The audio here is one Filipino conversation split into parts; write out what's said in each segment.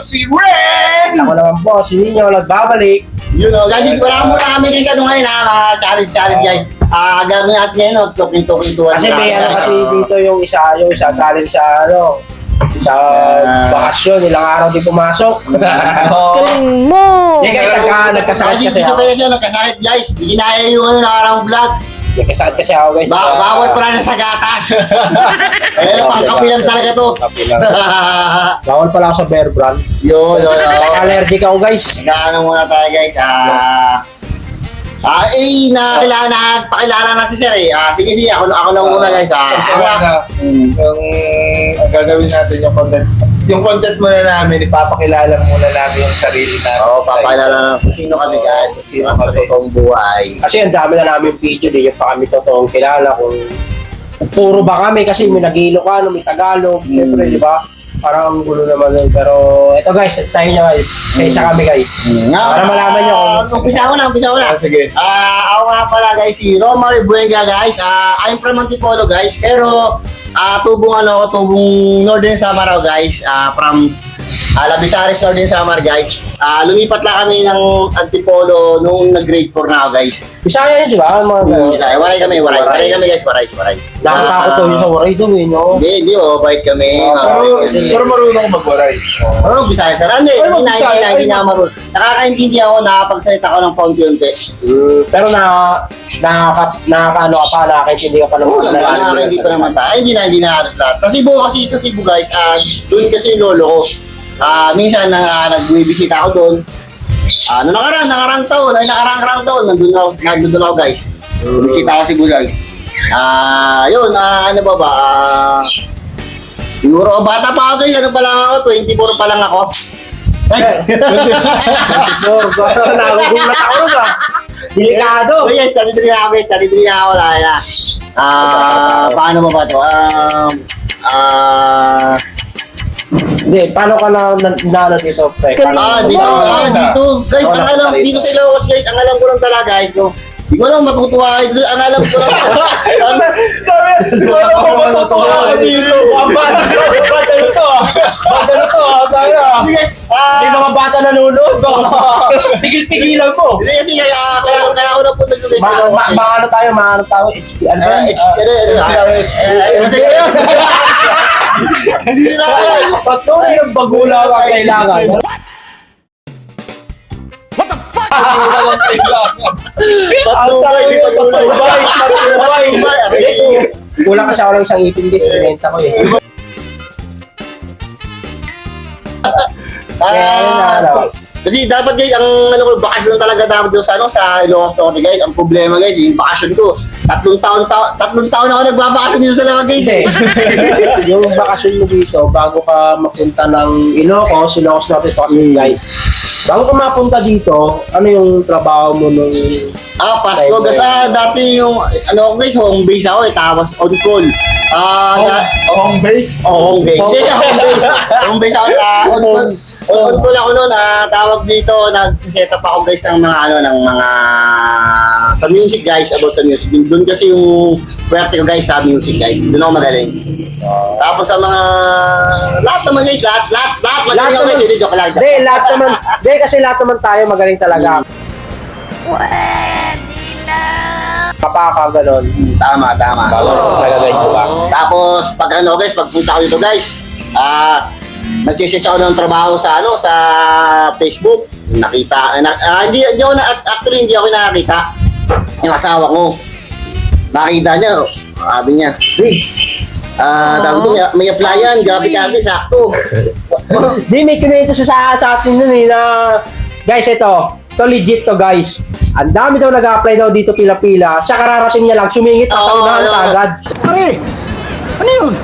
si Ren! Ako naman po, si Nino, nagbabalik. Yun o, guys, wala muna kami guys, ano ngayon ha, mga challenge guys. Gagawin natin ngayon, no, tukin-tukin-tuan. Kasi may ano kasi dito yung isa galing sa ano, sa bakasyon, ilang araw di pumasok. Galing mo! Hindi guys, nagkasakit kasi ako. Nagkasakit guys, di kinaya yung ano, nakarang vlog. Nagkasakit kasi ako guys. Bawal pala na sa gatas. Pangkapi lang talaga to. Bawal pala ako sa Bear Brand. Yun. Allergic ako guys. Nag-ano muna tayo guys. Pakilala na si Sir eh. Sige, ako na muna guys. Kasi yung gagawin natin yung content. Yung content muna namin, ipapakilala muna namin yung sarili namin. Oo, papakilala na kung sino kami guys. Kung sino kami sa totoong buhay. Kasi ang dami na namin video, di yung pa kami totoong kilala kung puro ba kami kasi may nag-Ilocano, may Tagalog, siyempre, di ba? Parang ang gulo naman yun. Pero ito guys, tayo nyo guys. Isa kami guys. Para malaman nyo kung... Umpisa ko na. Sige. Ako nga pala guys, si Romar Buenga guys. I'm from Antipolo guys. Pero tubong Northern Samar guys. From Labisares, Northern Samar guys. Lumipat lang kami ng Antipolo nung nag-grade 4 na ako guys. Bisaya yun, di ba? Bisaya, waray kami guys, waray. Nakatakot to yun sa waray doon eh, no? Hindi, bait kami. Pero marunong mag-waray. Oo, Bisaya sir. Hindi na marunong. Nakakaintindi ako, nakapagsalita ako ng paunti-unti. Pero nakakaano ka pa, nakakaintindi ka pa ng Oo, mga nakakaintindi pa naman tayo. Hindi na halos lahat. Sa Cebu guys, doon kasi yung lolo ko. Minsan nagbibisita ako doon. Nakarang taon, nandun ako guys. Bibisita ako sa Cebu guys. Ano ba? Siguro, bata pa ako guys, ano pa lang ako, 24 pa lang ako. Nagugulat ako ba? Delikado. Yes, 33 na ako guys, 33 na ako. Paano ba to? Hindi, paano ka na dito, pre? Dito. Guys, ang alam, dito sa Ilocos guys, ang alam ko lang talaga guys, no? Hindi ko lang matutuwa kayo dito. Ang alam ko lang. Sabi, wala ko matutuwa ka dito. Bata nito ah. Hindi mga bata nanonood. Pigil-pigilan mo. Hindi kasi kaya ako napunta dito guys. Maano tayo, HP. Ano ba? Hindi na ako. Patuloy ng bagula ka kailangan. Kulang kasi ako lang isang ipin guys, pinenta ko eh. Kasi dapat guys, ang bakasyon talaga dapat doon sa Ilocos Norte guys. Ang problema guys, yung bakasyon ko. Tatlong taon ako nagbabakasyon dito sa Lawag guys eh. Yung bakasyon mo dito, bago ka mapunta ng Ilocos Norte kasi guys. Bago ka mapunta dito, ano yung trabaho mo nung... Pasko. Kasi dati yung, guys, home base ako eh, tapos on call. Home base? Home base. Home base ako, on call ako noon, tawag dito, nag-set up ako guys ng mga, sa music guys, about sa music. Doon kasi yung swerte ko guys sa music guys. Doon ako magaling. Tapos sa mga, lahat naman guys, lahat magaling ako guys, hindi joke lang. Hindi, kasi lahat naman tayo magaling talaga. Kapaka, gano'n. Tama. Talaga guys, diba? Tapos, pagpunta ko dito guys, nag-search ako ng trabaho sa Facebook. Nakita, hindi ako nakakita. Yung asawa ko. Nakita niya, sabi niya, may applyan, graphic artist, sakto. Di, may kinito sa atin nun eh na, guys, ito legit to guys. Ang dami daw nag-apply daw dito pila-pila. Siya kararating niya lang, sumingit pa sa unahan agad. Pare, ano yun?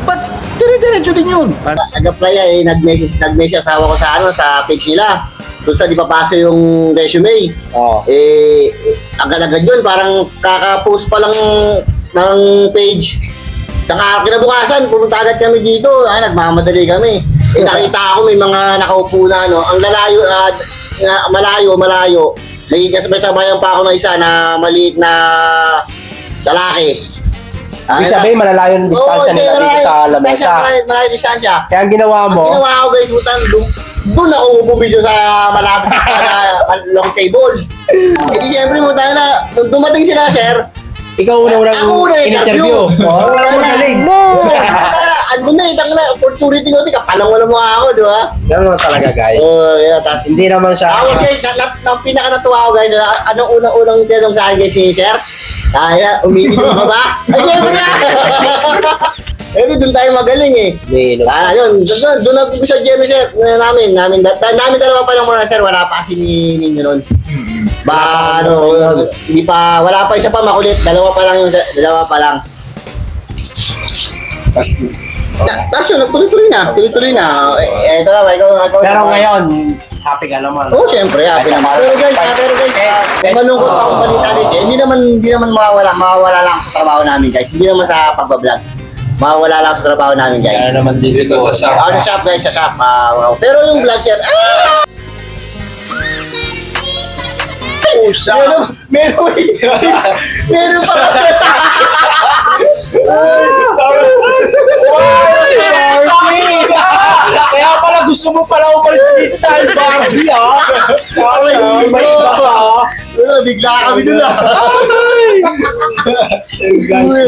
Ba't dire-diretso din yun? Nag-apply nag-message asawa ko sa page nila. Doon sa di papasa yung resume. Agad-agad yun, parang kaka-post pa lang ng page. Saka kinabukasan, pumunta agad kami dito. Nagmamadali kami. Nakita ako may mga nakaupo na, ang lalayo, malayo. May sabayan pa ako ng isa na maliit na lalaki. Ibig sabihin, malalayo yung distansya nila dito sa lamesa. Malayo distansya. Kaya ang ginawa mo, Ang ginawa ko guys, butan, doon ako bumibisyo sa malapit na long table. Hindi siyempre mo tayo na, nung dumating sila sir, ikaw unang ako una in-interview. Oo, magaling. Ano na, itang na, opportunity ko, kapalang wala mo ako, di ba? Ganun naman talaga, guys. Oo, yeah, tapos Hindi naman siya... Ako guys, ang pinaka-natuwa ko guys, anong unang-unang tinanong sa akin guys ni sir? Kaya, umiinom ka ba? Ay, siyempre na! Eh, doon tayo magaling eh. Hindi, Yun, doon nag-umpisa Jeremy sir, namin dalawa pa lang muna sir, wala pa kasi ninyo nun. Hindi pa, wala pa isa pa makulit, dalawa pa lang. Tapos yun, tuloy-tuloy na. Eh, ito lang, ikaw. Pero ngayon, happy ka naman. Oo, siyempre, happy naman. Pero guys, malungkot pa akong balita guys. Hindi naman mawawala lang sa trabaho namin guys. Hindi naman sa pagbablog. Mawawala lang sa trabaho namin guys. Kaya naman din Dito sa shop. Sa shop guys, sa shop. Pero yung vlog sir, Pusa! meron pa. Kaya pala gusto mo pala umalis dito dahil Barbie, ha? May iba ka, ha? Bigla kami dun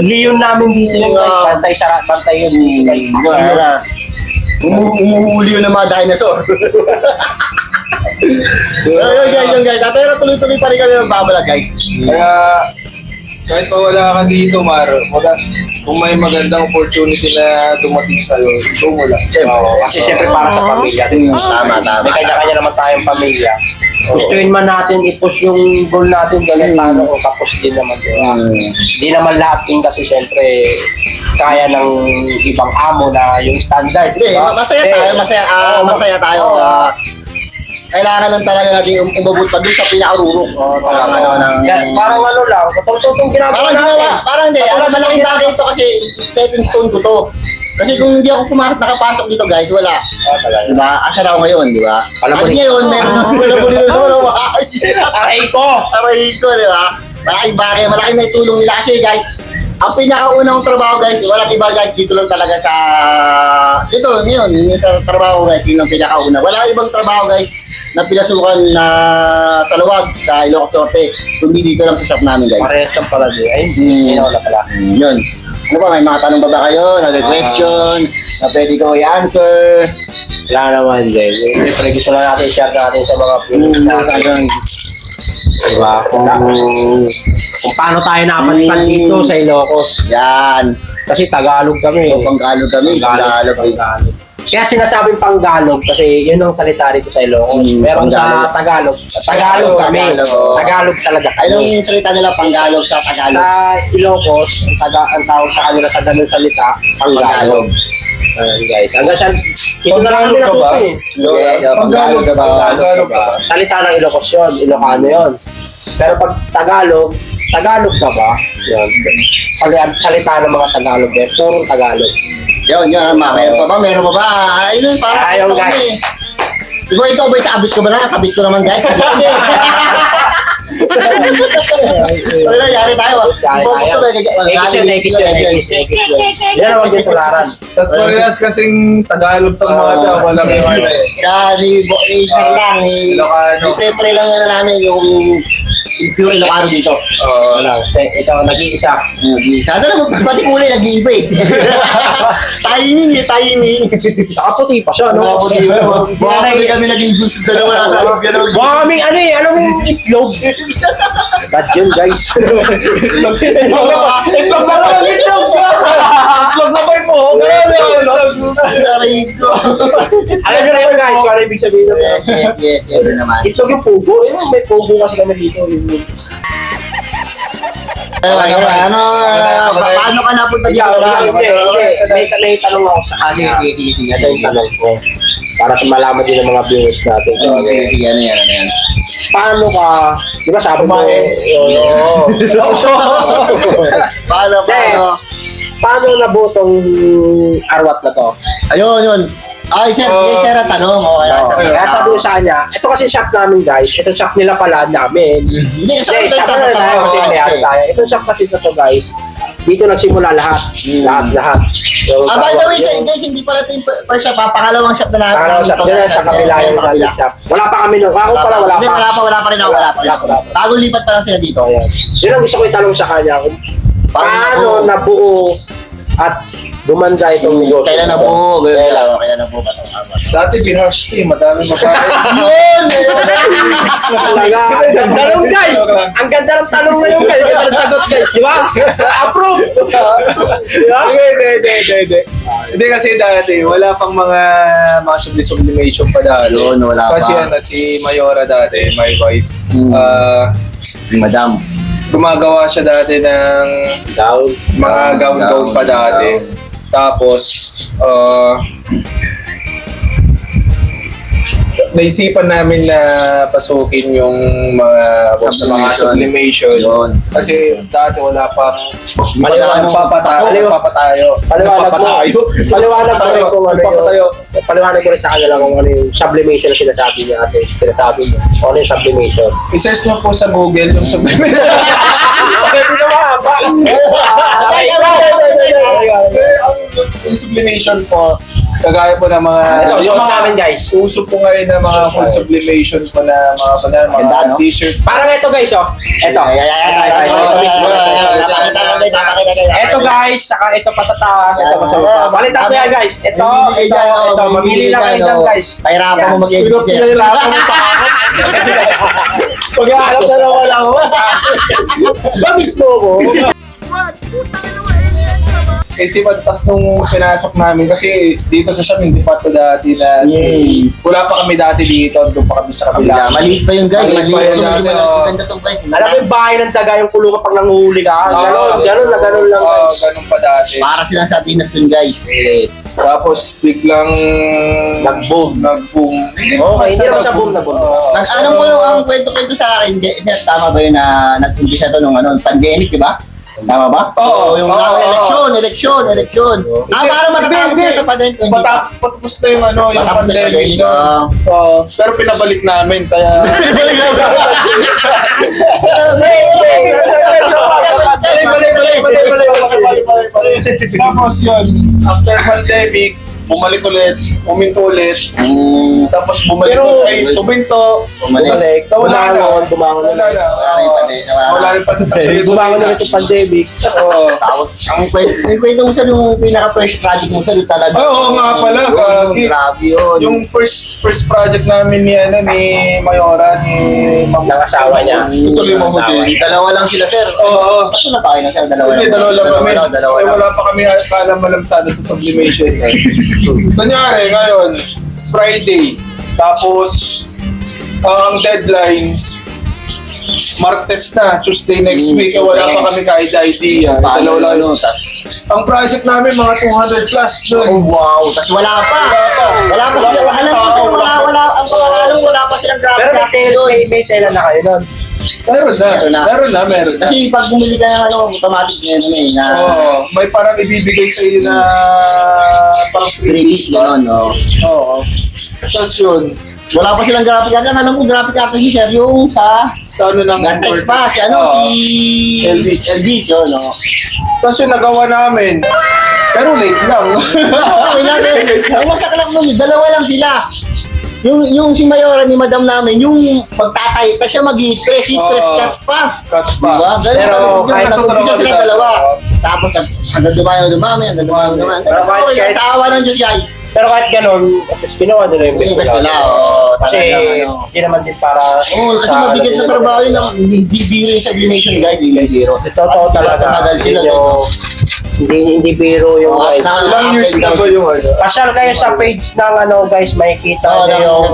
Leon namin dito yung guys. Bantay yun. Umuhuli yun ng mga dinosaur. So yun guys. Pero tuloy-tuloy pa rin kami magbabalag guys. Kaya, kahit pa wala ka dito, kung may magandang opportunity na dumating sa'yo, show mo lang. Kasi siyempre para sa pamilya. Tama. May kanya-kanya naman tayong pamilya. Gustuin man natin i-push yung goal natin ganyan paano kung tapos din naman. Hindi naman lahat din kasi siyempre kaya ng ibang amo na yung standard. Hindi, diba? masaya tayo. Kailangan lang talaga natin umabot pa doon sa pinaka-rurok. Parang ano lang, katultutong ginagawa natin. Parang hindi. Malaking bagay ito kasi stepping stone ko to. Kasi kung hindi ako nakapasok dito guys, wala. Diba? Asa na ako ngayon, di ba? Kasi ngayon, meron ako. Aray ko! Di ba? Malaking bagay, malaking naitulong nila kasi guys, ang pinakaunang trabaho guys, walang iba guys, dito lang talaga sa, yun sa trabaho guys, yun ang pinakauna. Wala ibang trabaho guys na pinasukan na sa luwag, sa Ilocos Norte, kundi dito lang sa shop namin guys. Parehas lang pala din. Ay, hindi na wala pala. Yun. Ano ba, may mga tanong ba kayo? Another question na pwede ko i-answer? Wala naman din. Siyempre gusto lang natin i-share natin sa mga viewers natin. Diba? Kung paano tayo napalitan dito sa Ilocos. Yan. Kasi Tagalog kami. Panggalog kami. Panggalog. Kaya sinasabing Panggalog kasi yun ang salita rito sa Ilocos. Meron sa Tagalog. Tagalog kami. Tagalog talaga kami. Anong salita nila Panggalog sa Tagalog? Sa Ilocos, ang tawag sa kanila sa ganung salita, Panggalog. Guys, hanggang sa ito na lang kami natuto eh. Panggalog ka ba? Salita ng Ilocos yun, Ilocano yun. Pero pag Tagalog ka ba? Yun. Salita ng mga Tagalog eh, purong Tagalog. Yun, meron pa ba? Ayun, parang Ayaw guys. Diba ito ba sa abis ko ba na? Kabit ko naman guys. Wala, yari tayo. X yun. Yan ang maging tularan. Tapos parehas kasing Tagalog tong mga daw, walang iwan eh. Ni Sir lang, Ilocano. i-pre lang na namin yung pure Ilocano dito. Wala. Ito ang nag-iisa. Sana naman, pati kulay nag-iiba eh. Timing. Nakaputi pa siya, no? Baka kami naging gusto dalawa na sa Baka kaming ano yung itlog. Bad yun, guys. Itlog na lang, itlog ba? Itlog na ba yung mo? Alam nyo na yun, guys, kung ano ibig sabihin na. Yes, naman. Itlog yung pugo. May pugo kasi kami dito. Paano ka napunta dito? May tanong ako sa kanya. Sige. Ito yung tanong ko. Para sa malaman din ng mga viewers natin. Sige, ano yan. Paano ka, di ba sabi mo, Paano? paano nabutong arwat na to? Ayun. Ay, sir, sir, ang tanong. Okay, Kaya sabi ko sa kanya, ito kasi shop namin guys, ito shop nila pala namin. Hindi, Shop na tayo kasi may tayo. Ito shop kasi ito guys, dito nagsimula lahat. Lahat. So, by the way, guys, hindi pala ito yung first shop, pangalawang shop na namin. Pangalawang shop, yun sa kabila yung namin shop. Wala pa kami nun. Ako pala, wala pa. Wala pa rin ako. Bagong lipat pa lang sila dito. Ayan. Yun ang gusto ko itanong sa kanya. Kung paano nabuo at gumanda itong negosyo? Kailan na po? Kailan na po ba? Dati binhouse team, madami makain. Yun! Talaga. Ang ganda nun, guys. Ang ganda ng tanong na yun, guys. Ang ganda ng sagot, guys. Di ba? Approve. Di ba? Hindi. Hindi kasi dati, wala pang mga sublimation pa dati. Yun, wala pa. Kasi si Mayora dati, my wife, Madam. gumagawa siya dati ng mga gown pa dati. Tapos, naisipan namin na pasukin yung mga sublimation. Yun. Kasi dati wala pang Paliwanag ko rin kung ano yung paliwanag ko rin sa kanila kung ano yung sublimation na sinasabi niya ate. Sinasabi niya. Ano yung sublimation? I-search lang po sa Google yung sublimation. Yung sublimation po, kagaya po ng mga Ito, suot namin guys. uso po ngayon ng mga full sublimation po na mga Ganda, no? t-shirt. Parang ito guys, oh. Ito. Ito guys, saka ito pa sa taas, ito pa sa baba. Balitan ko yan guys. Ito. Mamili lang kayo dyan guys. Pahirapan mo mag-edit, sir. Pag-aalap na naman ako. Ba mismo ko? Kasi pas nung pinasok namin, kasi dito sa shop, hindi pa ito dati na, wala pa kami dati dito, doon pa kami sa kabila. Maliit pa yung guys. Maliit pa yun dati, oh. Ganda tong guys. Alam mo yung bahay ng daga, yung kulungan pag nanguhuli ka. Ganon lang guys. Ganun pa dati. Para silang sardinas dun guys. Tapos biglang Nag-boom. Hindi Okay, hindi naman sa boom na boom. Alam mo ang kwento-kwento sa akin, sir, tama ba yun na nag-umpisa to nung pandemic, di ba? Tama ba? Oo. Yung eleksyon. Para matatapos sila sa pandemic. Patapos na yung yung Matapos na pandemic. yung No? Pero pinabalik namin, kaya... Tapos yun, after pandemic, bumalik ulit, uminto ulit. Tapos bumalik ulit, uminto, bumalik. Wala na. Wala na. Wala rin pa rin. Bumangon na ito pandemic. Tapos, ang kwento mo sa nung pinaka-first project mo sa talaga. Oo nga pala, Gagi. Grabe yun. Yung first project namin ni Mayora, ni Ng asawa niya. Tuloy mo ko, Jay. Dalawa lang sila, sir. Oo. Kaso na pa kayo na, sir? Dalawa Hindi, dalawa lang kami. Dalawa Eh, lang. wala pa kami alam sana sa sublimation. Kunyari, ngayon, Friday. Tapos, ang deadline, Martes na, Tuesday next week. Eh, wala pa kami kahit idea. Paano Dalawa lang. ano? Ang project namin, mga 200 plus Oh, doon. wow. Tapos wala pa. Wala pa sila. Alam ko sir, wala. Ang pangalan, wala pa silang graphic Pero artist doon. may tela na kayo nun. Meron na. Kasi pag bumili ka ng automatic na yun na Oo, may parang ibibigay sa iyo na parang release gano'n, no? Oo. Tapos yun, Wala pa silang graphic artist. Alam ko graphic artist ni sir yung sa sa ano lang. Gantex pa, si Elvis yun, no? Tapos yung nagawa namin, pero late lang. Okay lang, ang masak lang nun, dalawa lang sila. Yung si Mayora ni Madam namin, yung magtatay pa siya mag-press cut pa. Cut pa. Diba? Pero kahit nag-umpisa sila dalawa. Tapos hanggang dumami. Pero kahit- Okay, sa awa ng Diyos, guys. Pero kahit ganun, mas ginawa nila yung best Best nila. nila, oo. Kasi Talagang, hindi naman din para... Oo, kasi mabigat sa trabaho yun. Hindi biro yung sublimation, guys. Hindi biro. Totoo talaga. Tumagal sila. Hindi biro yung Oo, guys. at Ilang years na ba yung ano? Pasyal kayo sa page ng guys, makikita nyo yung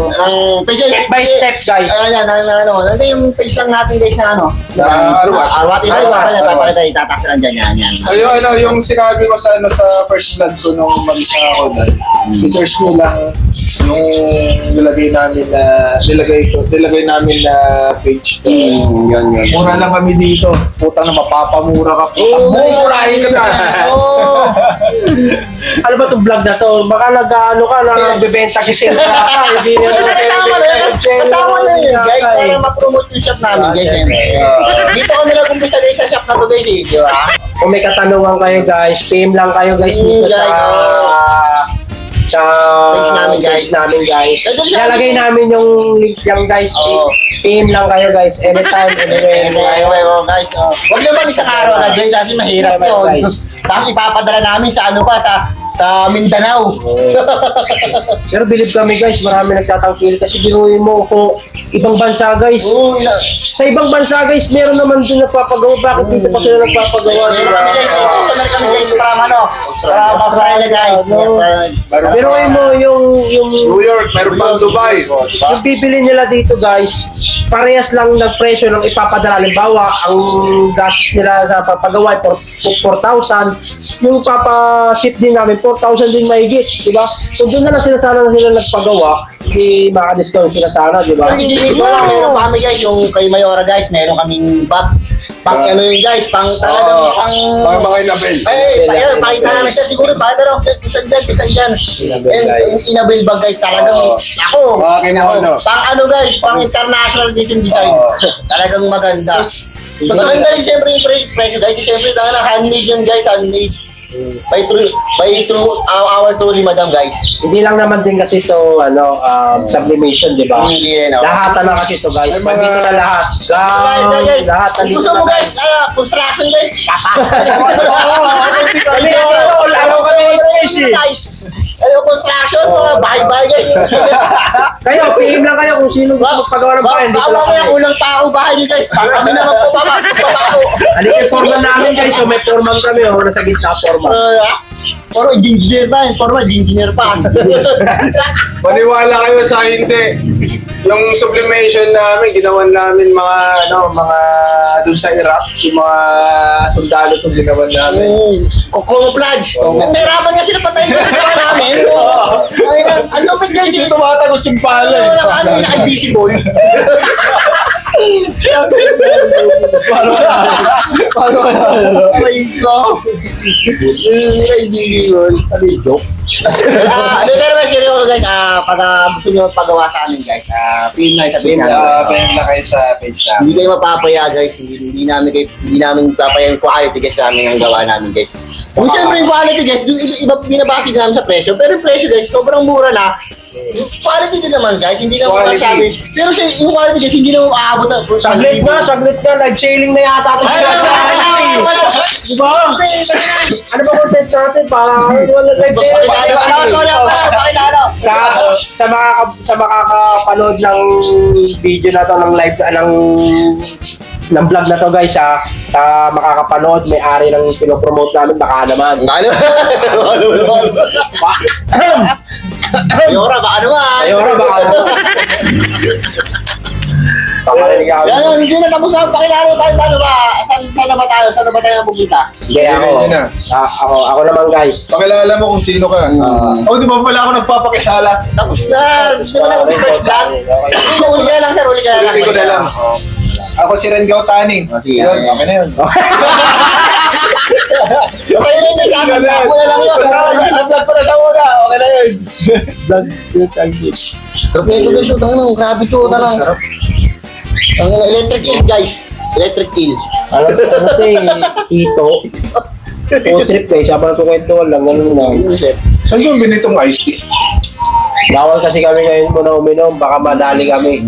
step by step guys. Ayan, ano yung page lang natin guys na ano? Na Arwat. Arwat, iba yung Arwat. papakita, itatas lang dyan, yan. Ayun, yung sinabi ko sa sa first vlog ko nung mag-isa ako dahil i-search nyo lang yung nilagay namin na page. Yun. Mura lang kami dito. Putang na mapapamura ka. Oo, Murahin ka na. Oo. Ano ba itong vlog na to? Baka nag-ano ka, nagbebenta kasi ka. Hindi na Kasama na yun. Kasama na yun, guys. Para ma-promote yung shop namin, guys. Dito kami nag-umpisa guys sa shop na to, guys. Di ba? Kung may katanungan kayo guys, PM lang kayo guys dito sa Page namin, guys. Ilalagay namin yung link lang guys. Oo. PM lang kayo guys, anytime, anywhere. Anyway, guys. Huwag naman isang araw agad, guys. Kasi mahirap yun. Tapos ipapadala namin sa ano pa, sa Mindanao. Pero believe kami guys, marami nagtatangkil kasi binuhin mo kung ibang bansa guys. Oo, Sa ibang bansa guys, meron naman din nagpapagawa. Bakit dito pa sila nagpapagawa? meron kami guys, sa meron kami guys, para ma-friend guys. Pero mo yung New York, meron pang Dubai. yung bibili nila dito guys, parehas lang ng presyo ng ipapadala. Halimbawa, ang gas nila sa papagawa ay 4,000. Yung papa-ship din namin, 4,000 din mahigit, di ba? Kung doon na lang sila nagpagawa, di maka-discount sila sana, di ba? Kasi dito lang, meron pa kami guys, yung kay Mayora guys, meron kaming bag. Pang ano yun guys, pang talagang Mga inabel. ayun, pakita namin siya siguro, pakita lang, isang dyan. Yung Inabel bag guys, talagang, ako, pang ano guys, pang international edition design. Talagang maganda. Maganda rin siyempre yung presyo guys, siyempre talaga handmade yun guys, handmade. By through our truly madam guys. Hindi lang naman din kasi ito, sublimation, di ba? Hindi rin, no? Lahat na kasi ito guys, Ay, mga- dito na lahat. Lahat Kung gusto mo guys, construction guys, Kami ako kami guys. Ano construction, mga bahay-bahay guys. Kayo, PM lang kayo kung sino gusto magpagawa ng bahay. Dito Baka lang mamaya kami. kulang pa ako bahay niyo guys. Pag kami naman po papako. Halika, forman namin guys. So, may forman kami. Nasa gitna forman. Puro engineer pa, engineer pa. Maniwala kayo sa hindi. Yung sublimation namin, ginawan namin mga doon sa Iraq, yung mga sundalo itong ginawan namin. Camouflage. Nahirapan nga sila patayin ko sa namin. Ang lupit guys eh. Tumatagos yung pala eh. Ano yung naka-visible? Aray ko. Joke. Pero ba seryoso guys, pag gusto nyo pagawa sa amin guys, pin na sa pin Pin na kayo sa page namin. Hindi kayo mapapaya guys, hindi namin papaya yung quality guys namin ang gawa namin guys. Kung siyempre yung quality guys, iba binabase din namin sa presyo, pero yung presyo guys, sobrang mura na. Yung quality din naman guys, hindi naman masabi. Pero yung quality guys, hindi naman aabot na. Saglit na. Live selling na yata ito. Diba? Ano ba content natin? Para wala live selling. Sa makakapanood ng video na to, ng live, ng vlog na to guys sa makakapanood, may ari ng pinopromote namin, baka naman. Mayora, baka naman. Ayora, baka naman. Pakarinig ako. Yan, hindi na tapos ang pakilala. Paano ba? Saan na ba tayo? Saan na ba tayo napugita? Hindi ako. Hindi na. Ako naman guys. Pakilala mo kung sino ka. Di ba pala ako nagpapakilala? Tapos na. Hindi mo na kung first vlog. Uli ka na lang sir, uli ka na lang. Uli ko na lang. Ako si Rengaw Taning. sige. Yun, okay na yun. Okay rin yung sa akin. Ako na lang yun. Nag-vlog pa na sa una. Okay na yun. Sarap nito guys. Grabe to. Sarap. Ang electric eel guys. Electric eel. Ano to ito? O trip guys, habang tukwento lang, ganun lang. Saan yung binitong iced tea? Bawal kasi kami ngayon muna uminom, baka madali kami.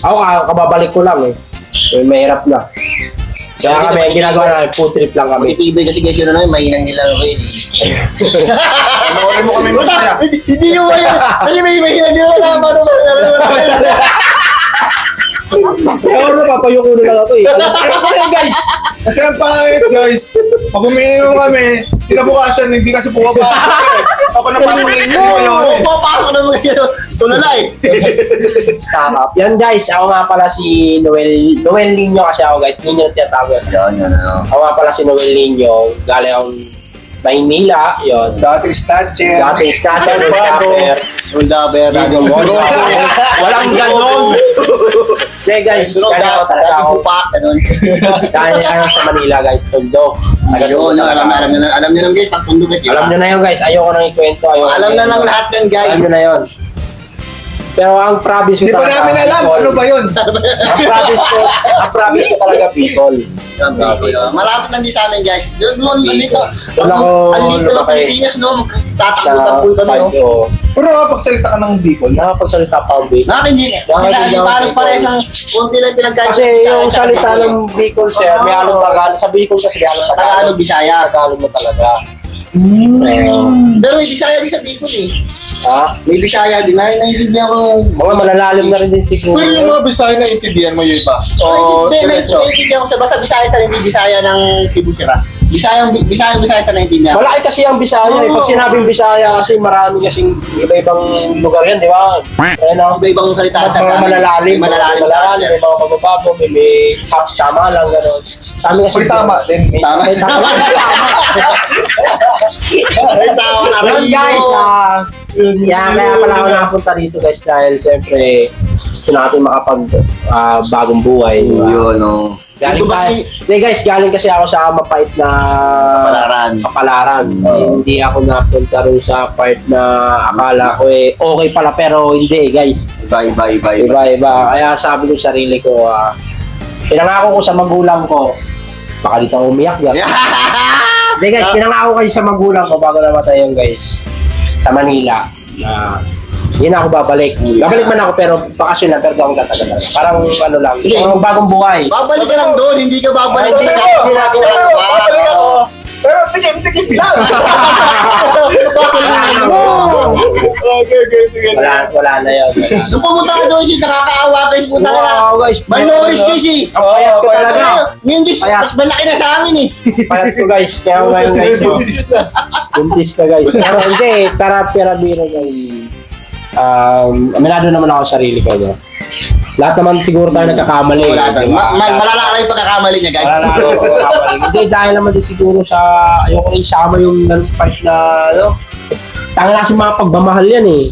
Ako kababalik ko lang eh. Mahirap na. Kaya kami, ang ginagawa na, food trip lang kami. Tibay kasi guys yun mahinang nila rin. Panoorin mo kami masaya. Hindi yung may mahinang nila na paano ba? Kaya ako napapayoko na lang ako eh. Ano ba yan guys? Kasi ang pangit guys. Pag umiinom kami, kinabukasan hindi kasi pumapasok eh. Ako napapakinggan mo yun. Papasok naman kayo. Tulala eh. Startup. Yan guys, ako nga pala si Noel Nino kasi ako guys. Nino ang tinatawag. Yan. Ako nga pala si Noel Nino. Galing akong Maynila, yun. Dating statue. Dating statue, Roldaber, walang ganon. Hindi guys, kaya ako talaga ako. Dahil ano sa Manila guys, Tondo. Ayun, alam nyo lang guys, pag tundo guys. Alam nyo na yun guys, ayoko nang ikwento. Alam na lang lahat yan guys. Alam nyo na yun. Pero ang province ko Hindi pa talaga, namin alam, Bicol. ano ba yun? Ang province ko talaga, Bicol. Malapit lang din sa amin guys. Doon, andito. Doon ako Andito na lumaki. Pilipinas, no? Tatakbo-takbo kami, no? Pero nakapagsalita ka ng Bicol. Nakapagsalita pa ang Bicol. Hindi parang parehas ang konti lang pinagkait. Kasi yung salita ng Bicol, sir, may halong Tagalog. Sa Bicol kasi may halong Tagalog, Bisaya. Tagalog mo talaga. Pero may Bisaya din sa Bicol eh. Ha? May Bisaya din. Naiintindihan ko. Mga malalalim na rin din siguro. Pero yung mga Bisaya na intindihan mo yung iba. O, diretso. Naiintindihan ko sa basta Bisaya sa hindi Bisaya ng Cebu Sira. Bisaya sa naiintindihan. Malaki kasi ang Bisaya. Pag sinabing Bisaya kasi marami kasing iba-ibang lugar yan, di ba? Ano? Iba-ibang salita Mas mga malalalim. May malalim May mga pagbabago. May caps tama lang, gano'n. Sa amin kasi... May tama din. Tama. May tama. May tama na Yun guys, kaya pala ako nakapunta dito guys dahil siyempre gusto natin makapag bagong buhay. Diba? Yun, no. Galing guys, galing kasi ako sa mapait na kapalaran. Hindi ako napunta rin sa part na akala ko okay pala pero hindi guys. Iba. Kaya sabi ko sa sarili ko, pinangako ko sa magulang ko, baka dito ako umiyak yan. Hindi guys, pinangako kayo sa magulang ko bago namatay yun guys. Sa Manila na yun ako babalik. Babalik man ako pero bakasyon lang pero doon akong tatagal. Parang ano lang, gusto ko bagong buhay. Babalik ka lang doon, hindi ka babalik. Hindi Hindi ka- ka ginagawa. Babalik ako. Pero tigim lang. Okay, sige. Wala na yun. Doon pumunta ka doon, nakakaawa guys, pumunta ka na. Wow guys. Minorities guys eh. Ang payat ko talaga. Ngayon guys, mas malaki na sa amin eh. Payat ko guys. Kaya ngayon guys. Buntis ka guys. Pero hindi, para biro guys. Aminado naman ako sa sarili ko. No? Lahat naman siguro tayo nagkakamali. Wala tayo. Malala ka yung pagkakamali niya guys. Wala na ako nagkakamali. Hindi, dahil naman din siguro sa ayoko rin isama yung part na ano. Tanga kasi mga pagmamahal yan eh.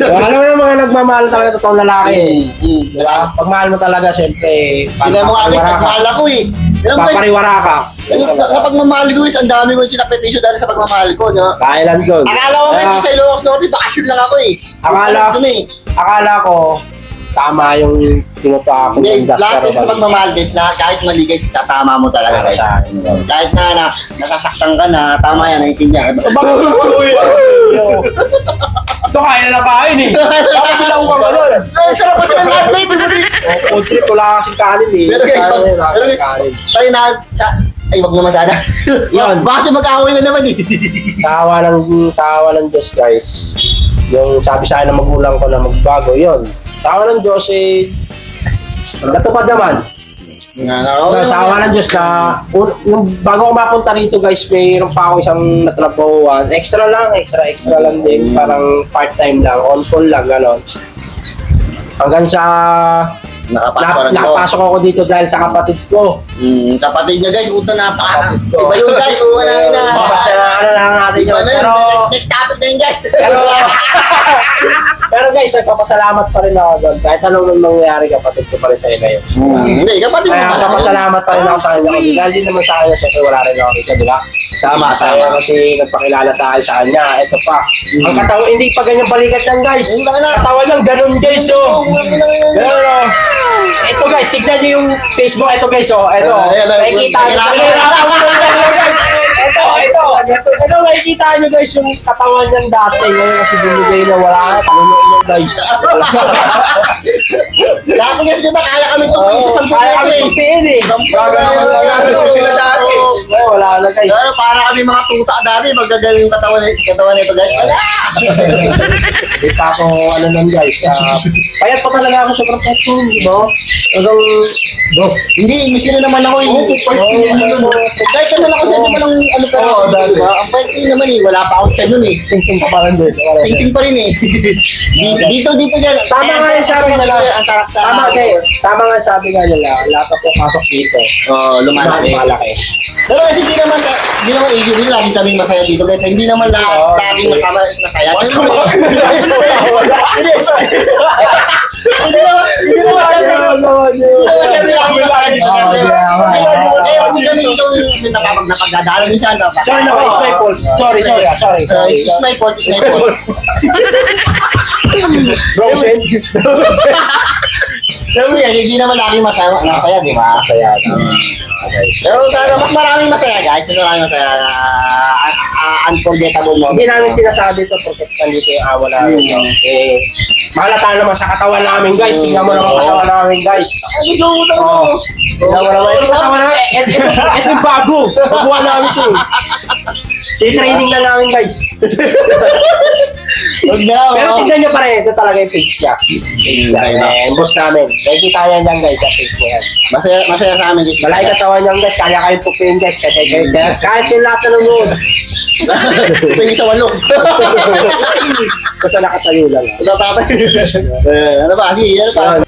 Alam mo yung mga nagmamahal talaga totoong lalaki. Diba? Pagmahal mo talaga, syempre, Tingnan mo nga guys, nagmahal ako eh. papariwara ka. Sa pagmamahal ko guys, ang dami ko sinakripisyo dahil sa pagmamahal ko. No? Dahil lang doon. Akala ko guys, sa Ilocos Norte, bakasyon lang ako eh. Akala ko, tama yung tinutuwa ko. Hindi, lahat sa pagmamahal guys, kahit mali guys, tatama mo talaga guys. Kahit na nakasaktan ka na, tama yan, naiintindihan. Ito kaya na kain eh. Bakit bilang ka gano'n? Sarap pa sila lahat, babe. Food trip, wala kasing kanin eh. Pero guys, Wala kasing kanin. tayo na, ay wag naman sana. Yun. Baka siya mag-away na naman eh. Sa awa ng Diyos guys. Yung sabi sa akin ng magulang ko na magbago, yun. Sa awa ng Diyos eh, natupad naman. Sa awa ng Diyos na, yung bago ako mapunta rito guys, mayroon pa ako isang natrabahuan. Extra lang din. Parang part-time lang, on-call lang, gano'n. Hanggang sa nakapasok ako dito dahil sa kapatid ko. Kapatid niya guys, puto na pa. Iba yun guys, iba na. Basta ano lang natin Iba yun. na yun, Pero, next topic na yun guys. pero guys, nagpapasalamat pa rin ako doon. Kahit anong mangyayari, kapatid ko pa rin sa'yo ngayon. Hindi, kapatid mo Kaya pala. nagpapasalamat pa rin ako sa kanya. Dahil din naman sa kanya, syempre wala rin ako dito, di ba? Tama. Kaya kasi nagpakilala sa akin sa kanya. Ito pa. Ang katawan, hindi pa ganyan balikat lang guys. Katawan lang, ganun guys. Oh. Ganun, oh. Ito guys, tignan nyo yung Facebook. Ito guys, oh. Ito. Nakikita nyo. Ito, nakikita nyo guys yung katawan niyang dati. Ngayon kasi bumigay na wala na. Tanunod nyo guys. Dati guys, kita kaya kami ito sa 10 Kaya kami eh. tutiin eh. Gagano sila dati. Wala na guys. Para kami mga tuta dati, magagaling yung katawan nito guys. Kita ko ano nun guys. Payat pa talaga ako sa protection, no? Hanggang, Hindi, misino naman ako eh. Kahit naman ako sa naman ang ano pa Oo, ako, dati. di ba? Ang pwede ko naman eh, wala pa akong tiyan nun eh. Tingting ka pa rin doon. Tingting pa rin eh. Dito dyan. Tama nga yung sabi nila. Ang sarap sa... Tama nga yung sabi nga nila. Lahat na po pasok dito. Oo, lumalaki. Malaki. Pero kasi hindi naman usually lagi kaming masaya dito guys. Hindi naman Oo. laging masaya. Hindi naman napagdadaanan minsan. Sorry na, it's my fault. Sorry. It's my fault. Rosen. Pero hindi naman lagi masaya, di ba? Masaya. Pero sana mas maraming masaya guys. Mas maraming masaya. Unforgettable mo. Hindi namin sinasabi ito porque nandito yung awa namin. Eh, mahalata naman sa katawan namin guys. Tingnan mo naman katawan namin guys. Gusto mo ito. Tingnan mo naman. Ito katawan namin. Ito yung bago. Baguha namin ito. I-training na namin guys. Huwag na. Pero tingnan nyo pa rin. Ito talaga yung page niya. Yung boss namin. Nakikita niya dyan guys. Yung page niya yan. Masaya sa amin guys. Malaki katawan niyan guys. Kaya kayong pupuin guys. Kahit yung lahat na nanonood. Pwede sa walo. Basta nakatayo lang. Ano ba? Ano ba?